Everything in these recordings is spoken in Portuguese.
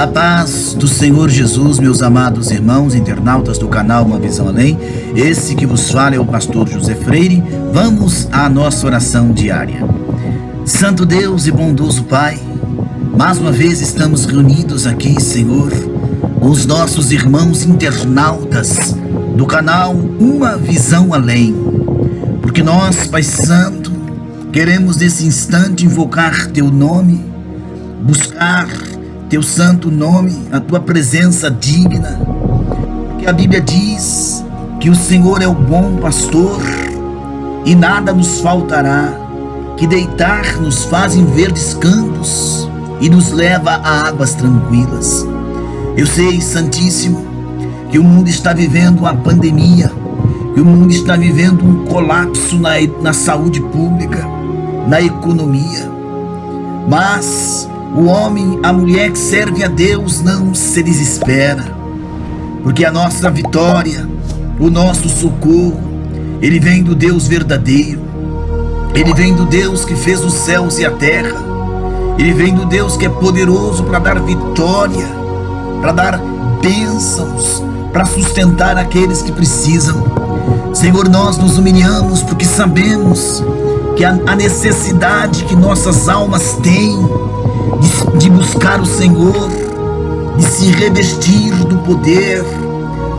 A paz do Senhor Jesus, meus amados irmãos, internautas do canal Uma Visão Além. Esse que vos fala é o pastor José Freire. Vamos à nossa oração diária. Santo Deus e bondoso Pai, mais uma vez estamos reunidos aqui, Senhor, com os nossos irmãos internautas do canal Uma Visão Além. Porque nós, Pai Santo, queremos nesse instante invocar Teu nome, buscar Teu santo nome, a Tua presença digna, porque a Bíblia diz que o Senhor é o bom pastor e nada nos faltará, que deitar nos faz em verdes campos e nos leva a águas tranquilas. Eu sei, Santíssimo, que o mundo está vivendo uma pandemia, que o mundo está vivendo um colapso na saúde pública, na economia, mas o homem, a mulher que serve a Deus não se desespera, porque a nossa vitória, o nosso socorro, ele vem do Deus verdadeiro, ele vem do Deus que fez os céus e a terra, ele vem do Deus que é poderoso para dar vitória, para dar bênçãos, para sustentar aqueles que precisam. Senhor, nós nos humilhamos porque sabemos que a necessidade que nossas almas têm de buscar o Senhor, de se revestir do poder.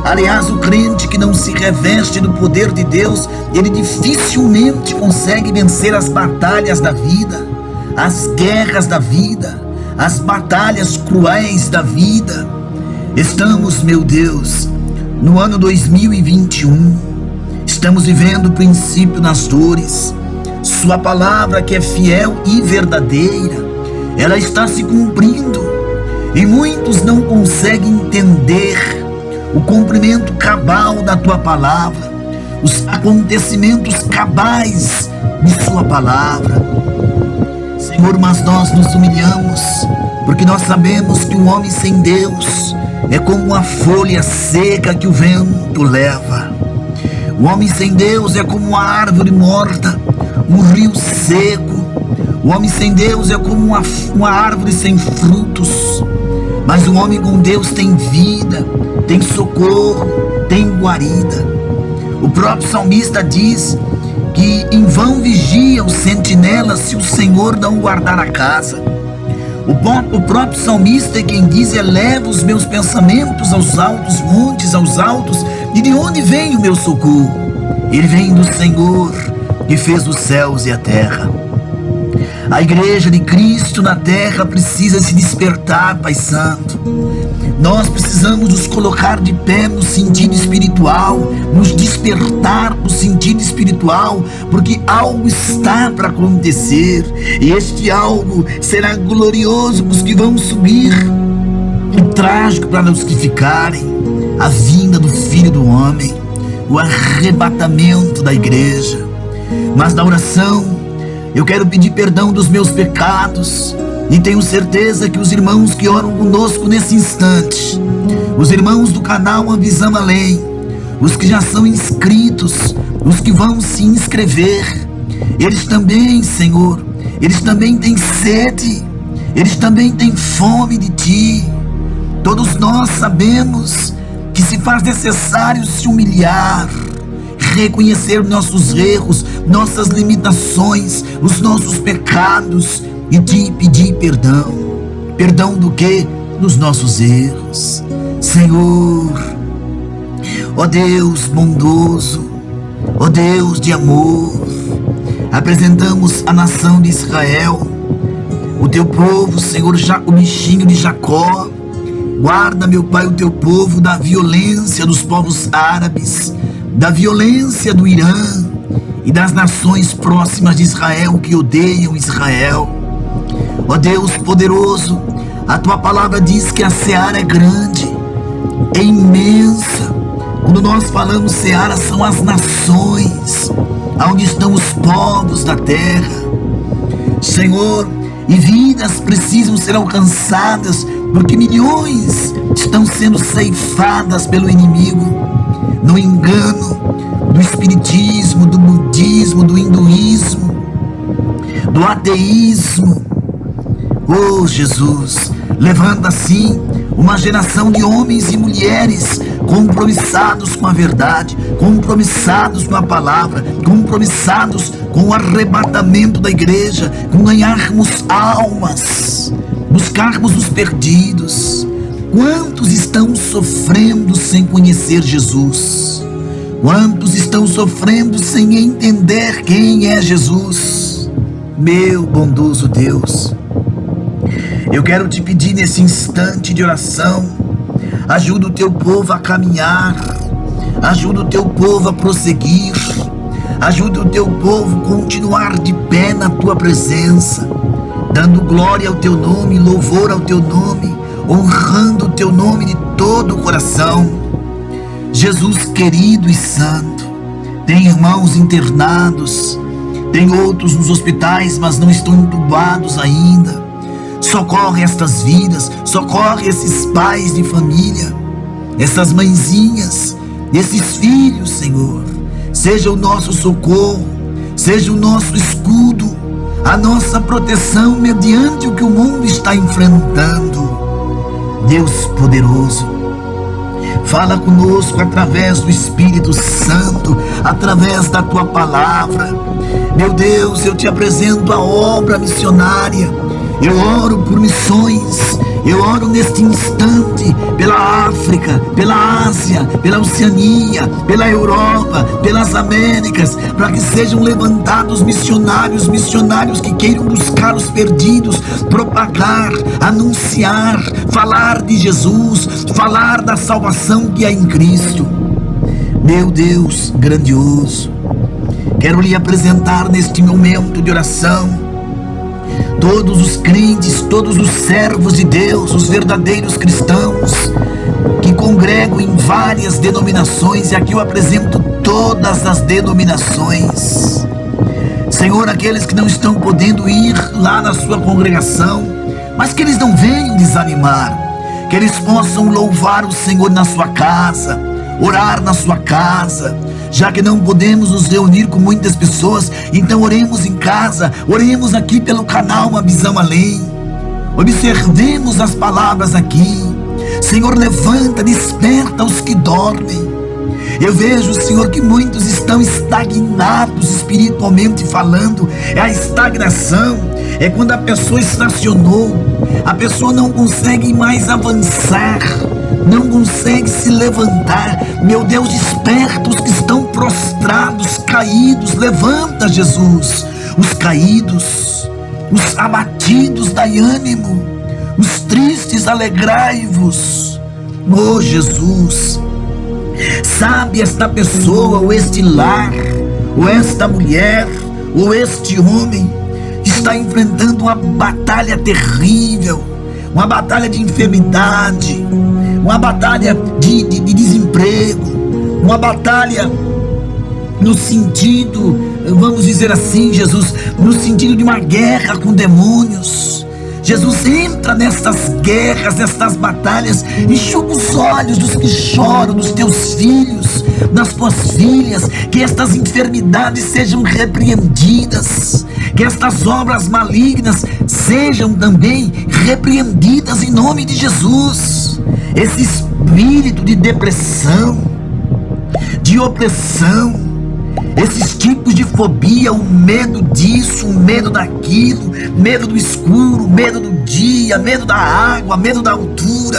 Aliás, o crente que não se reveste do poder de Deus, ele dificilmente consegue vencer as batalhas da vida, as guerras da vida, as batalhas cruéis da vida. Estamos, meu Deus, no ano 2021, estamos vivendo o princípio das dores. Sua palavra, que é fiel e verdadeira, ela está se cumprindo, e muitos não conseguem entender o cumprimento cabal da Tua palavra, os acontecimentos cabais de Sua palavra. Senhor, mas nós nos humilhamos, porque nós sabemos que um homem sem Deus é como uma folha seca que o vento leva. O homem sem Deus é como uma árvore morta, um rio seco. O homem sem Deus é como uma árvore sem frutos, mas o homem com Deus tem vida, tem socorro, tem guarida. O próprio salmista diz que em vão vigia o sentinela se o Senhor não guardar a casa. O próprio salmista é quem diz: eleva os meus pensamentos aos altos montes, aos altos, e de onde vem o meu socorro? Ele vem do Senhor, que fez os céus e a terra. A igreja de Cristo na terra precisa se despertar, Pai Santo. Nós precisamos nos colocar de pé no sentido espiritual, nos despertar no sentido espiritual, porque algo está para acontecer, e este algo será glorioso para os que vão subir, e trágico para os que ficarem: a vinda do Filho do Homem, o arrebatamento da igreja. Mas na oração, eu quero pedir perdão dos meus pecados, e tenho certeza que os irmãos que oram conosco nesse instante, os irmãos do canal Uma Visão Além, os que já são inscritos, os que vão se inscrever, eles também, Senhor, eles também têm sede, eles também têm fome de Ti. Todos nós sabemos que se faz necessário se humilhar, reconhecer nossos erros, nossas limitações, os nossos pecados, e te pedir perdão. Perdão do quê? Dos nossos erros. Senhor, ó Deus bondoso, ó Deus de amor, apresentamos a nação de Israel, o Teu povo, Senhor, o bichinho de Jacó. Guarda, meu Pai, o Teu povo da violência dos povos árabes, da violência do Irã e das nações próximas de Israel que odeiam Israel. Ó Deus poderoso, a Tua palavra diz que a seara é grande, é imensa. Quando nós falamos seara, são as nações, onde estão os povos da terra, Senhor, e vidas precisam ser alcançadas, porque milhões estão sendo ceifadas pelo inimigo, no engano do espiritismo, do budismo, do hinduísmo, do ateísmo. Oh Jesus, levando assim uma geração de homens e mulheres compromissados com a verdade, compromissados com a palavra, compromissados com o arrebatamento da igreja, com ganharmos almas, buscarmos os perdidos. Quantos estão sofrendo sem conhecer Jesus? Quantos estão sofrendo sem entender quem é Jesus? Meu bondoso Deus, eu quero te pedir nesse instante de oração, ajuda o teu povo a caminhar, ajuda o teu povo a prosseguir, ajuda o teu povo a continuar de pé na tua presença, dando glória ao teu nome, louvor ao teu nome, honrando o teu nome de todo o coração. Jesus querido e santo, tem irmãos internados, tem outros nos hospitais, mas não estão entubados ainda. Socorre estas vidas, socorre esses pais de família, essas mãezinhas, esses filhos, Senhor. Seja o nosso socorro, seja o nosso escudo, a nossa proteção mediante o que o mundo está enfrentando. Deus poderoso, fala conosco através do Espírito Santo, através da tua palavra. Meu Deus, eu te apresento a obra missionária. Eu oro por missões, eu oro neste instante pela África, pela Ásia, pela Oceania, pela Europa, pelas Américas, para que sejam levantados missionários que queiram buscar os perdidos, propagar, anunciar, falar de Jesus, falar da salvação que há em Cristo. Meu Deus grandioso, quero lhe apresentar neste momento de oração todos os crentes, todos os servos de Deus, os verdadeiros cristãos que congregam em várias denominações, e aqui eu apresento todas as denominações. Senhor, aqueles que não estão podendo ir lá na sua congregação, mas que eles não venham desanimar, que eles possam louvar o Senhor na sua casa, orar na sua casa. Já que não podemos nos reunir com muitas pessoas, então oremos em casa, oremos aqui pelo canal Uma Visão Além. Observemos as palavras aqui. Senhor, levanta, desperta os que dormem. Eu vejo, Senhor, que muitos estão estagnados espiritualmente falando. É a estagnação, é quando a pessoa estacionou, a pessoa não consegue mais avançar, não consegue se levantar. Meu Deus, desperta os que estão prostrados, caídos. Levanta, Jesus, os caídos, os abatidos, dai ânimo, os tristes, alegrai-vos. Oh Jesus, sabe esta pessoa, ou este lar, ou esta mulher, ou este homem está enfrentando uma batalha terrível, uma batalha de enfermidade, uma batalha de desemprego, uma batalha no sentido, vamos dizer assim, Jesus, no sentido de uma guerra com demônios. Jesus, entra nessas guerras, nessas batalhas, enxuga os olhos dos que choram, dos teus filhos, das tuas filhas, que estas enfermidades sejam repreendidas, que estas obras malignas sejam também repreendidas em nome de Jesus. Esse espírito de depressão, de opressão, esses tipos de fobia, o medo disso, o medo daquilo, medo do escuro, medo do dia, medo da água, medo da altura,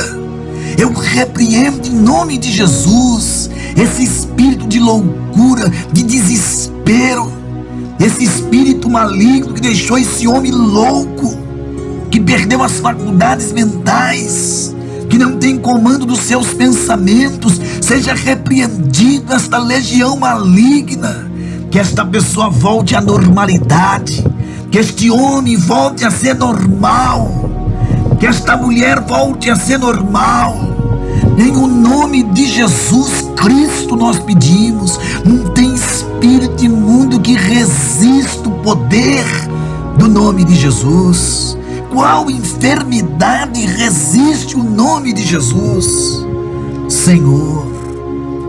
eu repreendo em nome de Jesus esse espírito de loucura, de desespero, esse espírito maligno que deixou esse homem louco, que perdeu as faculdades mentais, que não tem comando dos seus pensamentos. Seja repreendido esta legião maligna, que esta pessoa volte à normalidade, que este homem volte a ser normal, que esta mulher volte a ser normal. Em o nome de Jesus Cristo nós pedimos. Não tem espírito imundo que resista o poder do nome de Jesus. Qual enfermidade resiste o nome de Jesus? Senhor,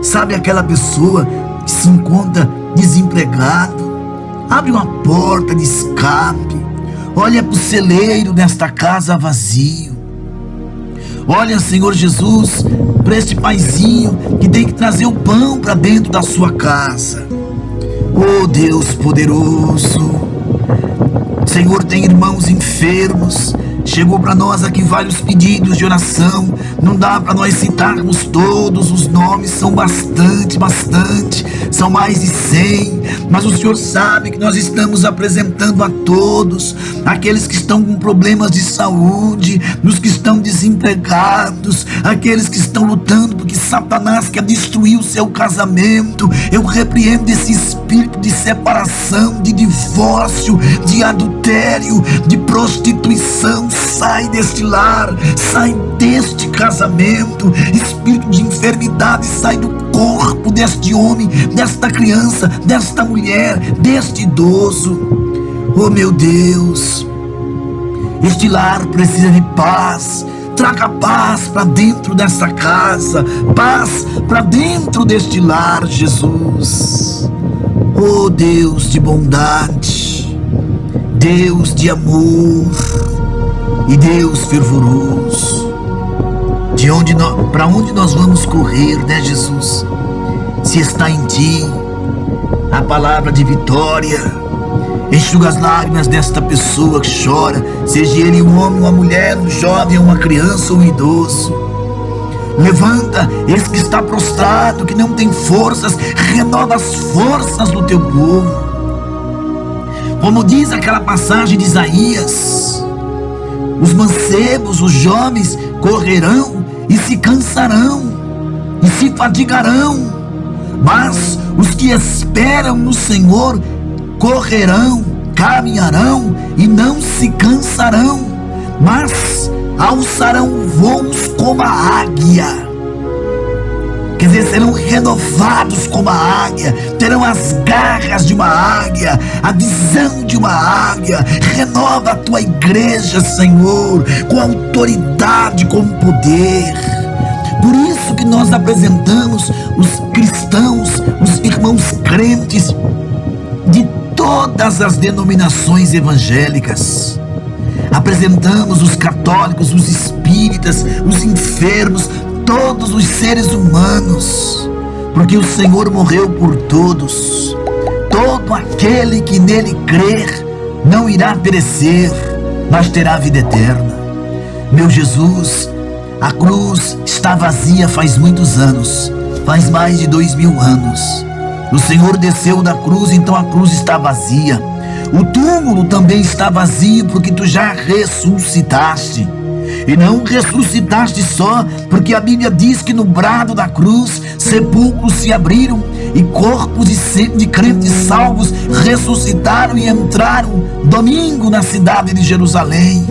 sabe aquela pessoa que se encontra desempregado? Abre uma porta de escape. Olha para o celeiro desta casa vazio. Olha, Senhor Jesus, para este paizinho que tem que trazer o pão para dentro da sua casa. Oh Deus poderoso, Senhor, tem irmãos enfermos. Chegou para nós aqui vários pedidos de oração. Não dá para nós citarmos todos os nomes, são bastante. São mais de 100. Mas o Senhor sabe que nós estamos apresentando a todos, aqueles que estão com problemas de saúde, os que estão desempregados, aqueles que estão lutando porque Satanás quer destruir o seu casamento. Eu repreendo esse espírito de separação, de divórcio, de adultério, de prostituição. Sai deste lar, sai deste casamento. Espírito de enfermidade, sai do corpo deste homem, desta criança, desta mulher, deste idoso. Oh meu Deus, este lar precisa de paz. Traga paz para dentro dessa casa, paz para dentro deste lar, Jesus. Oh Deus de bondade, Deus de amor e Deus fervoroso, para onde nós vamos correr, né, Jesus? Se está em Ti a palavra de vitória, enxuga as lágrimas desta pessoa que chora, seja ele um homem, uma mulher, um jovem, uma criança ou um idoso. Levanta esse que está prostrado, que não tem forças, renova as forças do Teu povo. Como diz aquela passagem de Isaías, os mancebos, os jovens correrão e se cansarão e se fadigarão, mas os que esperam no Senhor correrão, caminharão e não se cansarão, mas alçarão voos como a águia. Quer dizer, serão renovados como a águia, terão as garras de uma águia, a visão de uma águia. Renova a Tua igreja, Senhor, com autoridade, com poder. Por isso que nós apresentamos os cristãos, os irmãos crentes de todas as denominações evangélicas. Apresentamos os católicos, os espíritas, os enfermos, todos os seres humanos, porque o Senhor morreu por todos. Todo aquele que nele crer não irá perecer, mas terá vida eterna. Meu Jesus, a cruz está vazia faz muitos anos, faz mais de 2000 anos. O Senhor desceu da cruz, então a cruz está vazia. O túmulo também está vazio, porque Tu já ressuscitaste. E não ressuscitaste só, porque a Bíblia diz que no brado da cruz sepulcros se abriram e corpos de crentes salvos ressuscitaram e entraram domingo na cidade de Jerusalém.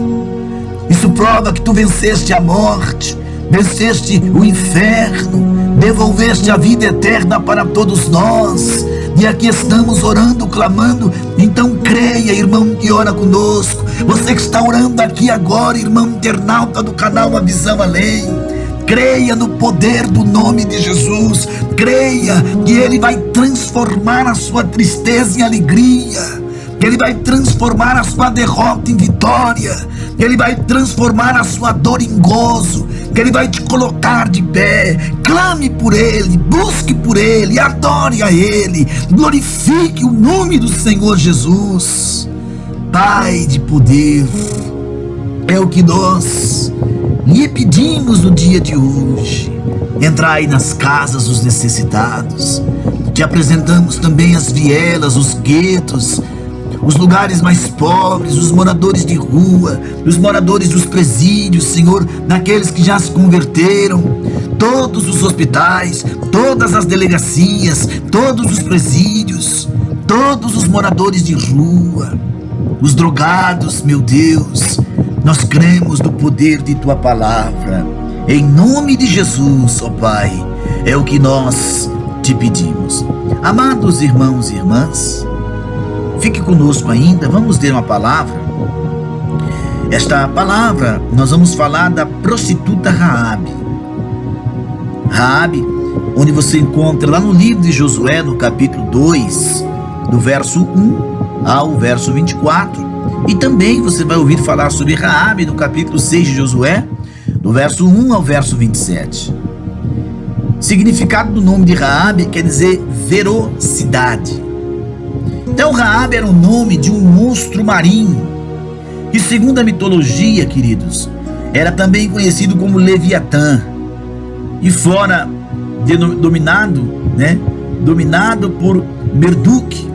Isso prova que Tu venceste a morte, venceste o inferno, devolveste a vida eterna para todos nós. E aqui estamos orando, clamando. Então creia, irmão que ora conosco, você que está orando aqui agora, irmão internauta do canal Uma Visão Além, creia no poder do nome de Jesus. Creia que Ele vai transformar a sua tristeza em alegria, que Ele vai transformar a sua derrota em vitória, que Ele vai transformar a sua dor em gozo, que Ele vai te colocar de pé. Clame por Ele, busque por Ele, adore a Ele, glorifique o nome do Senhor Jesus. Pai de poder, é o que nós lhe pedimos no dia de hoje. Entrai nas casas dos necessitados. Te apresentamos também as vielas, os guetos, os lugares mais pobres, os moradores de rua, os moradores dos presídios, Senhor, daqueles que já se converteram, todos os hospitais, todas as delegacias, todos os presídios, todos os moradores de rua, os drogados, meu Deus. Nós cremos no poder de Tua palavra. Em nome de Jesus, ó Pai, é o que nós te pedimos. Amados irmãos e irmãs, fique conosco ainda, vamos ler uma palavra. Esta palavra, nós vamos falar da prostituta Raabe. Raabe, onde você encontra lá no livro de Josué, no capítulo 2, do verso 1 ao verso 24. E também você vai ouvir falar sobre Raabe no capítulo 6 de Josué, do verso 1 ao verso 27. Significado do nome de Raabe quer dizer velocidade. Então Raabe era o nome de um monstro marinho, que segundo a mitologia, queridos, era também conhecido como Leviatã, e fora dominado por Marduk,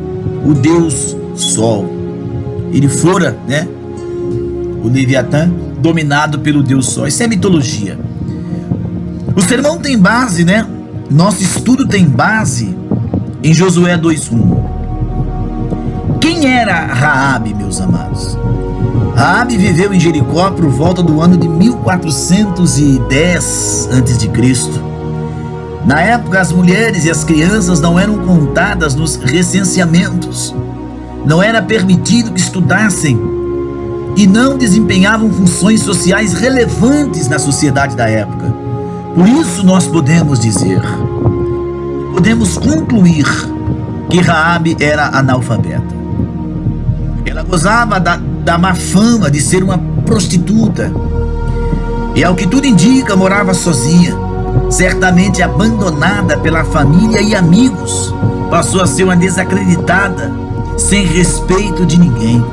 o deus Sol. Ele fora, o Leviatã, dominado pelo deus Sol. Isso é mitologia. O sermão tem base, nosso estudo tem base em Josué 2:1. Quem era Raabe, meus amados? Raabe viveu em Jericó por volta do ano de 1410 a.C. Na época, as mulheres e as crianças não eram contadas nos recenseamentos. Não era permitido que estudassem e não desempenhavam funções sociais relevantes na sociedade da época. Por isso nós podemos concluir que Raabe era analfabeta. Ela gozava da má fama de ser uma prostituta e, ao que tudo indica, morava sozinha, certamente abandonada pela família e amigos. Passou a ser uma desacreditada, sem respeito de ninguém.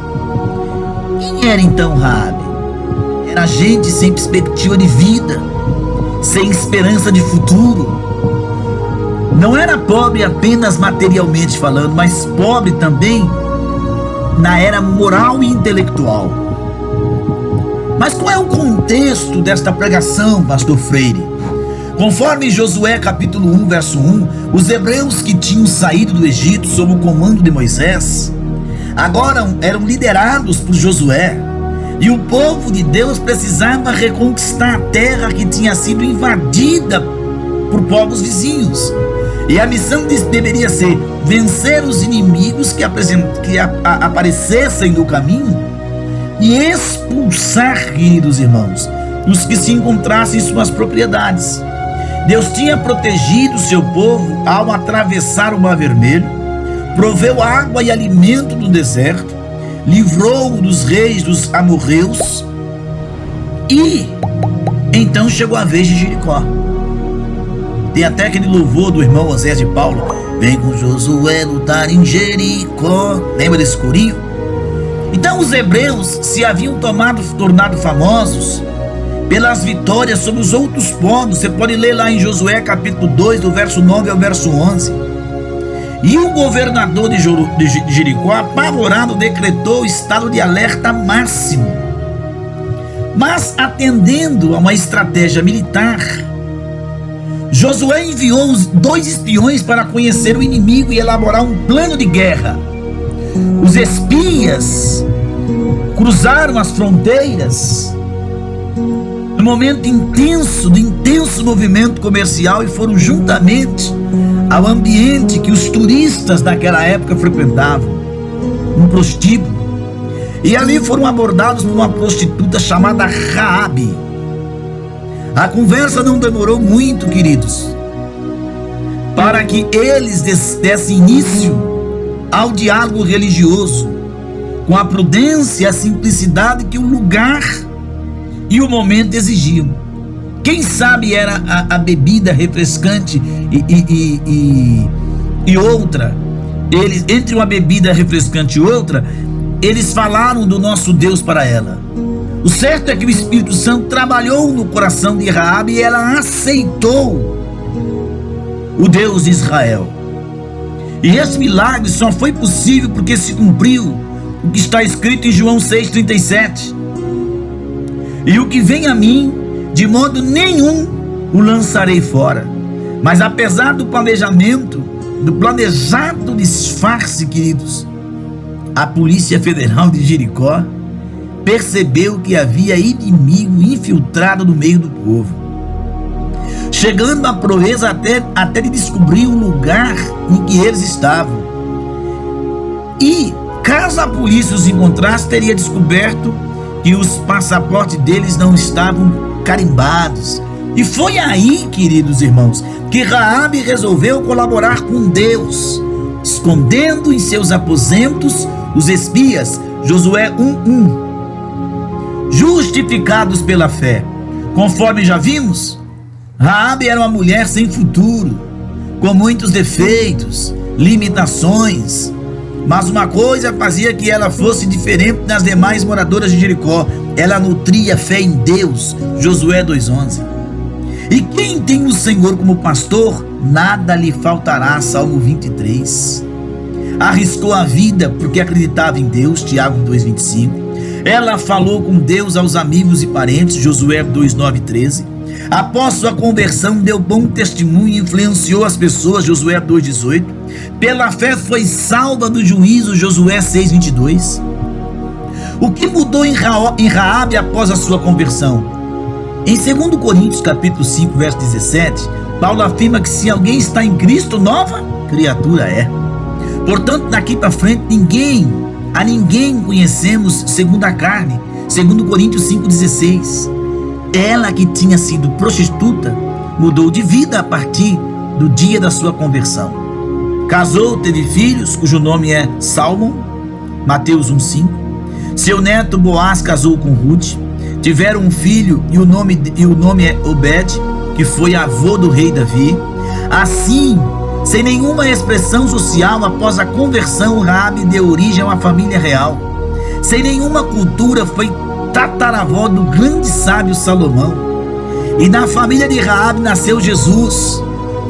Quem era então Raabe? Era gente sem perspectiva de vida, sem esperança de futuro. Não era pobre apenas materialmente falando, mas pobre também na era moral e intelectual. Mas qual é o contexto desta pregação, pastor Freire? Conforme Josué capítulo 1, verso 1, os hebreus que tinham saído do Egito sob o comando de Moisés, agora eram liderados por Josué, e o povo de Deus precisava reconquistar a terra que tinha sido invadida por povos vizinhos. E a missão deveria ser vencer os inimigos que aparecessem no caminho e expulsar, queridos irmãos, os que se encontrassem em suas propriedades. Deus tinha protegido seu povo ao atravessar o Mar Vermelho, proveu água e alimento no deserto, livrou-o dos reis dos amorreus, e então chegou a vez de Jericó. Tem até aquele louvor do irmão Osés de Paulo: vem com Josué lutar em Jericó. Lembra desse corinho? Então os hebreus se haviam tornado famosos pelas vitórias sobre os outros povos. Você pode ler lá em Josué capítulo 2, do verso 9 ao verso 11. E o governador de Jericó, apavorado, decretou estado de alerta máximo. Mas, atendendo a uma estratégia militar, Josué enviou os 2 espiões para conhecer o inimigo e elaborar um plano de guerra. Os espias cruzaram as fronteiras no momento de intenso movimento comercial e foram juntamente ao ambiente que os turistas daquela época frequentavam, um prostíbulo. E ali foram abordados por uma prostituta chamada Raabe. A conversa não demorou muito, queridos, para que eles dessem início ao diálogo religioso, com a prudência e a simplicidade que o lugar e o momento exigiam. Quem sabe era a bebida refrescante e outra. Entre uma bebida refrescante e outra, eles falaram do nosso Deus para ela. O certo é que o Espírito Santo trabalhou no coração de Raabe e ela aceitou o Deus de Israel. E esse milagre só foi possível porque se cumpriu o que está escrito em João 6,37. E o que vem a mim, de modo nenhum o lançarei fora. Mas apesar do planejado disfarce, queridos, a Polícia Federal de Jericó percebeu que havia inimigo infiltrado no meio do povo, chegando à proeza até de descobrir o lugar em que eles estavam. E caso a polícia os encontrasse, teria descoberto que os passaportes deles não estavam carimbados. E foi aí, queridos irmãos, que Raabe resolveu colaborar com Deus, escondendo em seus aposentos os espias. Josué 1:1. Justificados pela fé, Conforme já vimos, Raabe era uma mulher sem futuro, com muitos defeitos, limitações, mas uma coisa fazia que ela fosse diferente das demais moradoras de Jericó: ela nutria fé em Deus. Josué 2:11. E quem tem o Senhor como pastor, nada lhe faltará. Salmo 23. Arriscou a vida porque acreditava em Deus. Tiago 2:25. Ela falou com Deus aos amigos e parentes. Josué 2:9-13. Após sua conversão, deu bom testemunho e influenciou as pessoas. Josué 2:18. Pela fé foi salva do juízo. Josué 6:22. O que mudou em Raabe após a sua conversão? Em 2 Coríntios capítulo 5, verso 17, Paulo afirma que se alguém está em Cristo, nova criatura é. Portanto, daqui para frente, a ninguém conhecemos segundo a carne. 2 Coríntios 5,16. Ela, que tinha sido prostituta, mudou de vida a partir do dia da sua conversão. Casou, teve filhos, cujo nome é Salmão, Mateus 1,5. Seu neto Boaz casou com Ruth. Tiveram um filho e o nome é Obed, que foi avô do rei Davi. Assim, sem nenhuma expressão social, após a conversão, Raabe deu origem a uma família real. Sem nenhuma cultura, foi tataravó do grande sábio Salomão. E na família de Raabe nasceu Jesus.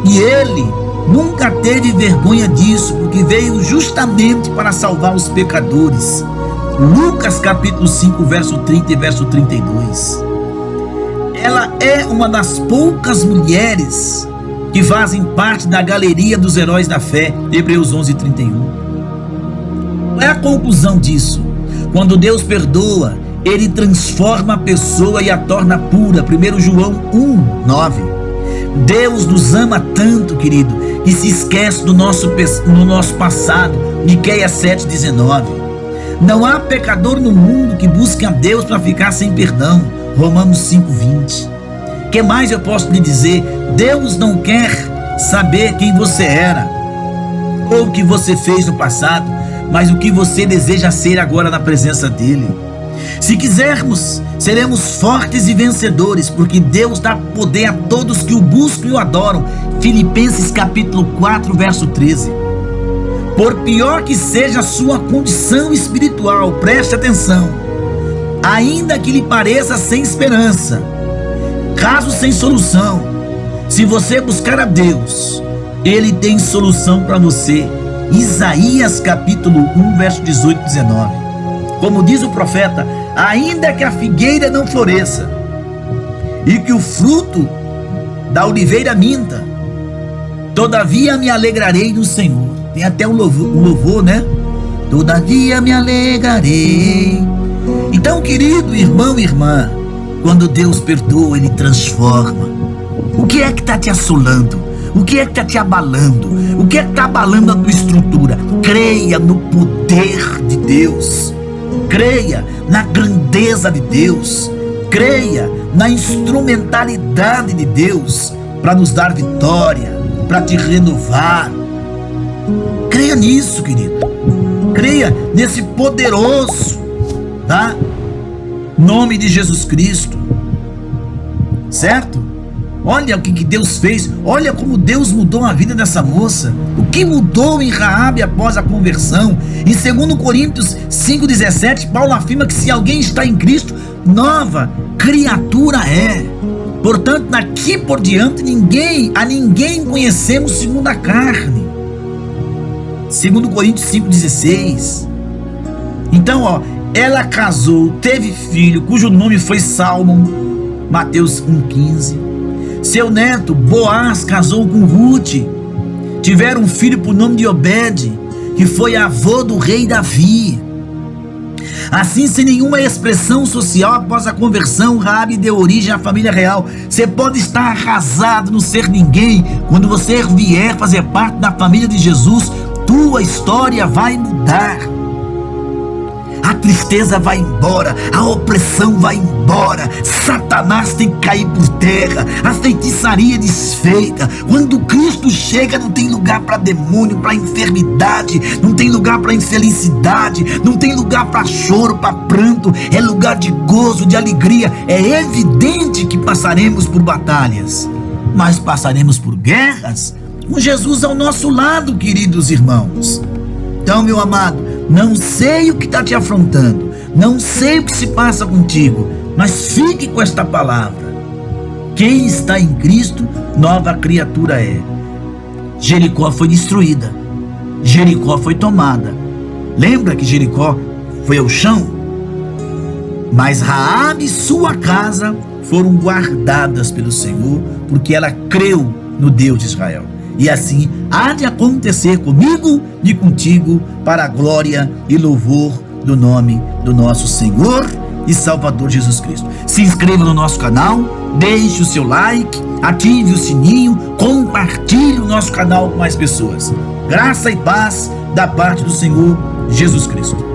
E ele nunca teve vergonha disso, porque veio justamente para salvar os pecadores. Lucas capítulo 5, verso 30 e verso 32. Ela é uma das poucas mulheres que fazem parte da galeria dos heróis da fé. Hebreus 11:31. Qual é a conclusão disso? Quando Deus perdoa, Ele transforma a pessoa e a torna pura. 1 João 1:9. Deus nos ama tanto, querido, que se esquece do nosso passado. Miqueias 7:19. Não há pecador no mundo que busque a Deus para ficar sem perdão. Romanos 5:20. O que mais eu posso lhe dizer? Deus não quer saber quem você era ou o que você fez no passado, mas o que você deseja ser agora na presença dele. Se quisermos, seremos fortes e vencedores, porque Deus dá poder a todos que o buscam e o adoram. Filipenses capítulo 4, verso 13. Por pior que seja a sua condição espiritual, preste atenção, ainda que lhe pareça sem esperança, caso sem solução, se você buscar a Deus, Ele tem solução para você. Isaías capítulo 1, verso 18 e 19. Como diz o profeta: ainda que a figueira não floresça e que o fruto da oliveira minta, todavia me alegrarei no Senhor. Tem até um louvor, né? Todavia me alegrarei. Então, querido irmão e irmã, quando Deus perdoa, Ele transforma. O que é que está te assolando? O que é que está te abalando? O que é que está abalando a tua estrutura? Creia no poder de Deus. Creia na grandeza de Deus. Creia na instrumentalidade de Deus para nos dar vitória, para te renovar. Creia nisso, querido. Creia nesse poderoso, tá? Nome de Jesus Cristo. Certo? Olha o que Deus fez. Olha como Deus mudou a vida dessa moça. O que mudou em Raabe após a conversão? Em 2 Coríntios 5,17, Paulo afirma que se alguém está em Cristo, nova criatura é. Portanto, daqui por diante, a ninguém conhecemos segundo a carne. 2 Coríntios 5,16. Então, ela casou, teve filho, cujo nome foi Salmão, Mateus 1,15. Seu neto Boaz casou com Ruth. Tiveram um filho por nome de Obed, que foi avô do rei Davi. Assim, sem nenhuma expressão social, após a conversão, Raabe deu origem à família real. Você pode estar arrasado, não ser ninguém. Quando você vier fazer parte da família de Jesus, tua história vai mudar. a tristeza vai embora, a opressão vai embora, Satanás tem que cair por terra, a feitiçaria desfeita. Quando Cristo chega, não tem lugar para demônio, para enfermidade, não tem lugar para infelicidade, não tem lugar para choro, para pranto, é lugar de gozo, de alegria. É evidente que passaremos por batalhas, mas passaremos por guerras com Jesus ao nosso lado, queridos irmãos. Então, meu amado, não sei o que está te afrontando, não sei o que se passa contigo, mas fique com esta palavra: quem está em Cristo, nova criatura é. Jericó foi destruída, Jericó foi tomada. Lembra que Jericó foi ao chão? Mas Raabe e sua casa foram guardadas pelo Senhor, porque ela creu no Deus de Israel. E assim há de acontecer comigo e contigo, para a glória e louvor do nome do nosso Senhor e Salvador Jesus Cristo. Se inscreva no nosso canal, deixe o seu like, ative o sininho, compartilhe o nosso canal com mais pessoas. Graça e paz da parte do Senhor Jesus Cristo.